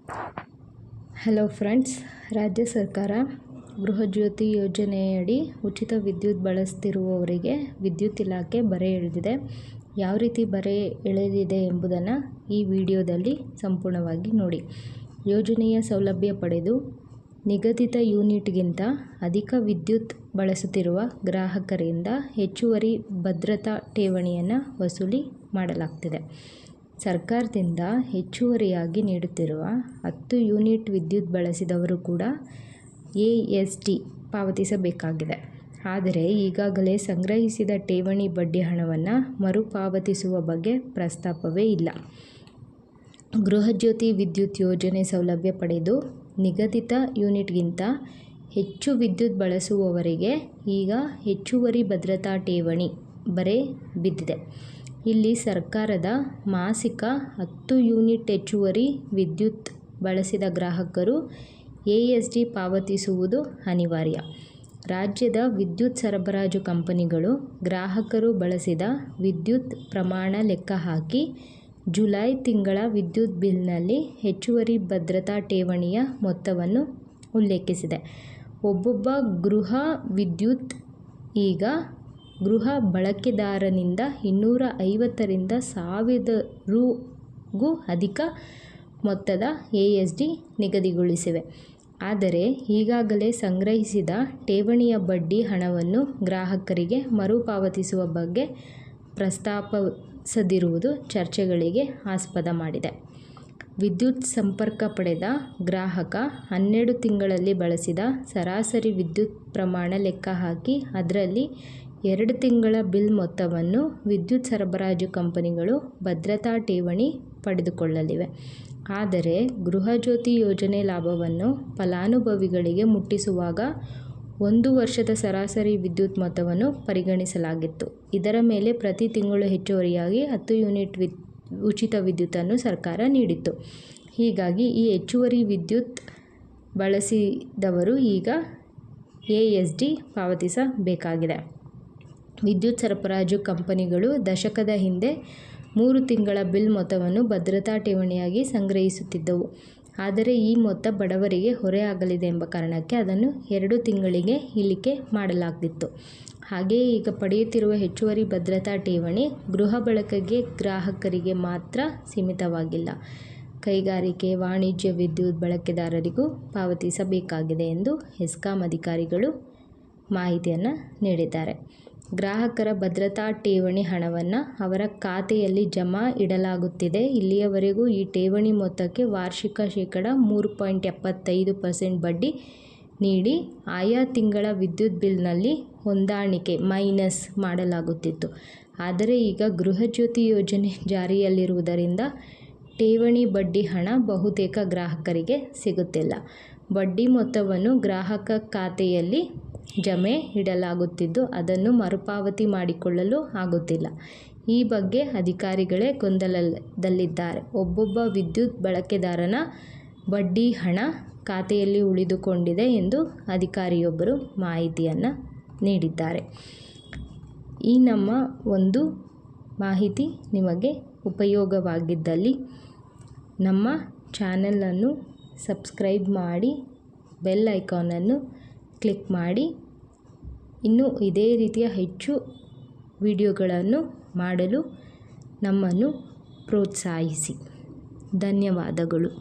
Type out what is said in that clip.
Hello friends, ರಾಜ್ಯ ಸರ್ಕಾರ ಗೃಹಜ್ಯೋತಿ ಯೋಜನೆಯಡಿ ಉಚಿತ ವಿದ್ಯುತ್ ಬಳಸ್ತಿರುವವರಿಗೆ ವಿದ್ಯುತ್ ಇಲಾಖೆ ಬರೆ ಎಳೆದಿದೆ. ಯಾವ ರೀತಿ ಬರೆ ಎಳೆದಿದೆ ಎಂಬುದನ್ನು ಈ ವಿಡಿಯೋದಲ್ಲಿ ಸಂಪೂರ್ಣವಾಗಿ ನೋಡಿ. ಯೋಜನೆಯ ಸೌಲಭ್ಯ ಪಡೆದು ನಿಗದಿತ ಯೂನಿಟ್ಗಿಂತ ಅಧಿಕ ವಿದ್ಯುತ್ ಬಳಸುತ್ತಿರುವ ಗ್ರಾಹಕರಿಂದ ಹೆಚ್ಚುವರಿ ಭದ್ರತಾ ಠೇವಣಿಯನ್ನು ವಸೂಲಿ ಮಾಡಲಾಗ್ತಿದೆ. ಸರ್ಕಾರದಿಂದ ಹೆಚ್ಚುವರಿಯಾಗಿ ನೀಡುತ್ತಿರುವ 10 ಯೂನಿಟ್ ವಿದ್ಯುತ್ ಬಳಸಿದವರು ಕೂಡ AST ಪಾವತಿಸಬೇಕಾಗಿದೆ. ಆದರೆ ಈಗಾಗಲೇ ಸಂಗ್ರಹಿಸಿದ ಠೇವಣಿ ಬಡ್ಡಿ ಹಣವನ್ನು ಮರುಪಾವತಿಸುವ ಬಗ್ಗೆ ಪ್ರಸ್ತಾಪವೇ ಇಲ್ಲ. ಗೃಹಜ್ಯೋತಿ ವಿದ್ಯುತ್ ಯೋಜನೆ ಸೌಲಭ್ಯ ಪಡೆದು ನಿಗದಿತ ಯೂನಿಟ್ಗಿಂತ ಹೆಚ್ಚು ವಿದ್ಯುತ್ ಬಳಸುವವರಿಗೆ ಈಗ ಹೆಚ್ಚುವರಿ ಭದ್ರತಾ ಠೇವಣಿ ಬರೆ ಬಿದ್ದಿದೆ. ಇಲ್ಲಿ ಸರ್ಕಾರದ ಮಾಸಿಕ 10 ಯೂನಿಟ್ ಹೆಚ್ಚುವರಿ ವಿದ್ಯುತ್ ಬಳಸಿದ ಗ್ರಾಹಕರು AST ಪಾವತಿಸುವುದು ಅನಿವಾರ್ಯ. ರಾಜ್ಯದ ವಿದ್ಯುತ್ ಸರಬರಾಜು ಕಂಪನಿಗಳು ಗ್ರಾಹಕರು ಬಳಸಿದ ವಿದ್ಯುತ್ ಪ್ರಮಾಣ ಲೆಕ್ಕ ಹಾಕಿ ಜುಲೈ ತಿಂಗಳ ವಿದ್ಯುತ್ ಬಿಲ್ನಲ್ಲಿ ಹೆಚ್ಚುವರಿ ಭದ್ರತಾ ಠೇವಣಿಯ ಮೊತ್ತವನ್ನು ಉಲ್ಲೇಖಿಸಿದೆ. ಒಬ್ಬೊಬ್ಬ ಗೃಹ ವಿದ್ಯುತ್ ಈಗ ಗೃಹ ಬಳಕೆದಾರನಿಂದ 250 ರಿಂದ 1000 ರೂ.ಗೂ ಅಧಿಕ ಮೊತ್ತದ AST ನಿಗದಿಗೊಳಿಸಿವೆ. ಆದರೆ ಈಗಾಗಲೇ ಸಂಗ್ರಹಿಸಿದ ಠೇವಣಿಯ ಬಡ್ಡಿ ಹಣವನ್ನು ಗ್ರಾಹಕರಿಗೆ ಮರುಪಾವತಿಸುವ ಬಗ್ಗೆ ಪ್ರಸ್ತಾಪಿಸದಿರುವುದು ಚರ್ಚೆಗಳಿಗೆ ಆಸ್ಪದ ಮಾಡಿದೆ. ವಿದ್ಯುತ್ ಸಂಪರ್ಕ ಪಡೆದ ಗ್ರಾಹಕ 12 ತಿಂಗಳಲ್ಲಿ ಬಳಸಿದ ಸರಾಸರಿ ವಿದ್ಯುತ್ ಪ್ರಮಾಣ ಲೆಕ್ಕ ಹಾಕಿ ಅದರಲ್ಲಿ 2 ತಿಂಗಳ ಬಿಲ್ ಮೊತ್ತವನ್ನು ವಿದ್ಯುತ್ ಸರಬರಾಜು ಕಂಪನಿಗಳು ಭದ್ರತಾ ಠೇವಣಿ ಪಡೆದುಕೊಳ್ಳಲಿವೆ. ಆದರೆ ಗೃಹಜ್ಯೋತಿ ಯೋಜನೆ ಲಾಭವನ್ನು ಫಲಾನುಭವಿಗಳಿಗೆ ಮುಟ್ಟಿಸುವಾಗ 1 ವರ್ಷದ ಸರಾಸರಿ ವಿದ್ಯುತ್ ಮೊತ್ತವನ್ನು ಪರಿಗಣಿಸಲಾಗಿತ್ತು. ಇದರ ಮೇಲೆ ಪ್ರತಿ ತಿಂಗಳು ಹೆಚ್ಚುವರಿಯಾಗಿ 10 ಯೂನಿಟ್ ಉಚಿತ ವಿದ್ಯುತ್ತನ್ನು ಸರ್ಕಾರ ನೀಡಿತ್ತು. ಹೀಗಾಗಿ ಈ ಹೆಚ್ಚುವರಿ ವಿದ್ಯುತ್ ಬಳಸಿದವರು ಈಗ AST ಪಾವತಿಸಬೇಕಾಗಿದೆ. ವಿದ್ಯುತ್ ಸರಬರಾಜು ಕಂಪನಿಗಳು ದಶಕದ ಹಿಂದೆ 3 ತಿಂಗಳ ಬಿಲ್ ಮೊತ್ತವನ್ನು ಭದ್ರತಾ ಠೇವಣಿಯಾಗಿ ಸಂಗ್ರಹಿಸುತ್ತಿದ್ದವು. ಆದರೆ ಈ ಮೊತ್ತ ಬಡವರಿಗೆ ಹೊರೆಯಾಗಲಿದೆ ಎಂಬ ಕಾರಣಕ್ಕೆ ಅದನ್ನು 2 ತಿಂಗಳಿಗೆ ಇಳಿಕೆ ಮಾಡಲಾಗಿತ್ತು. ಹಾಗೆಯೇ ಈಗ ಪಡೆಯುತ್ತಿರುವ ಹೆಚ್ಚುವರಿ ಭದ್ರತಾ ಠೇವಣಿ ಗೃಹ ಬಳಕೆಗೆ ಗ್ರಾಹಕರಿಗೆ ಮಾತ್ರ ಸೀಮಿತವಾಗಿಲ್ಲ, ಕೈಗಾರಿಕೆ, ವಾಣಿಜ್ಯ ವಿದ್ಯುತ್ ಬಳಕೆದಾರರಿಗೂ ಪಾವತಿಸಬೇಕಾಗಿದೆ ಎಂದು ಹೆಸ್ಕಾಂ ಅಧಿಕಾರಿಗಳು ಮಾಹಿತಿಯನ್ನು ನೀಡಿದ್ದಾರೆ. ಗ್ರಾಹಕರ ಭದ್ರತಾ ಠೇವಣಿ ಹಣವನ್ನು ಅವರ ಖಾತೆಯಲ್ಲಿ ಜಮಾ ಇಡಲಾಗುತ್ತಿದೆ. ಇಲ್ಲಿಯವರೆಗೂ ಈ ಠೇವಣಿ ಮೊತ್ತಕ್ಕೆ ವಾರ್ಷಿಕ ಶೇಕಡಾ 3.75% ಬಡ್ಡಿ ನೀಡಿ ಆಯಾ ತಿಂಗಳ ವಿದ್ಯುತ್ ಬಿಲ್ನಲ್ಲಿ ಹೊಂದಾಣಿಕೆ ಮೈನಸ್ ಮಾಡಲಾಗುತ್ತಿತ್ತು. ಆದರೆ ಈಗ ಗೃಹಜ್ಯೋತಿ ಯೋಜನೆ ಜಾರಿಯಲ್ಲಿರುವುದರಿಂದ ಠೇವಣಿ ಬಡ್ಡಿ ಹಣ ಬಹುತೇಕ ಗ್ರಾಹಕರಿಗೆ ಸಿಗುತ್ತಿಲ್ಲ. ಬಡ್ಡಿ ಮೊತ್ತವನ್ನು ಗ್ರಾಹಕ ಖಾತೆಯಲ್ಲಿ ಜಮೆ ಇಡಲಾಗುತ್ತಿದ್ದು ಅದನ್ನು ಮರುಪಾವತಿ ಮಾಡಿಕೊಳ್ಳಲು ಆಗುತ್ತಿಲ್ಲ. ಈ ಬಗ್ಗೆ ಅಧಿಕಾರಿಗಳೇ ಗೊಂದಲದಲ್ಲಿದ್ದಾರೆ. ಒಬ್ಬೊಬ್ಬ ವಿದ್ಯುತ್ ಬಳಕೆದಾರನ ಬಡ್ಡಿ ಹಣ ಖಾತೆಯಲ್ಲಿ ಉಳಿದುಕೊಂಡಿದೆ ಎಂದು ಅಧಿಕಾರಿಯೊಬ್ಬರು ಮಾಹಿತಿಯನ್ನು ನೀಡಿದ್ದಾರೆ. ಈ ನಮ್ಮ ಒಂದು ಮಾಹಿತಿ ನಿಮಗೆ ಉಪಯೋಗವಾಗಿದ್ದಲ್ಲಿ ನಮ್ಮ ಚಾನಲನ್ನು ಸಬ್ಸ್ಕ್ರೈಬ್ ಮಾಡಿ, ಬೆಲ್ ಐಕಾನನ್ನು ಕ್ಲಿಕ್ ಮಾಡಿ. ಇನ್ನೂ ಇದೇ ರೀತಿಯ ಹೆಚ್ಚು ವಿಡಿಯೋಗಳನ್ನು ಮಾಡಲು ನಮ್ಮನ್ನು ಪ್ರೋತ್ಸಾಹಿಸಿ. ಧನ್ಯವಾದಗಳು.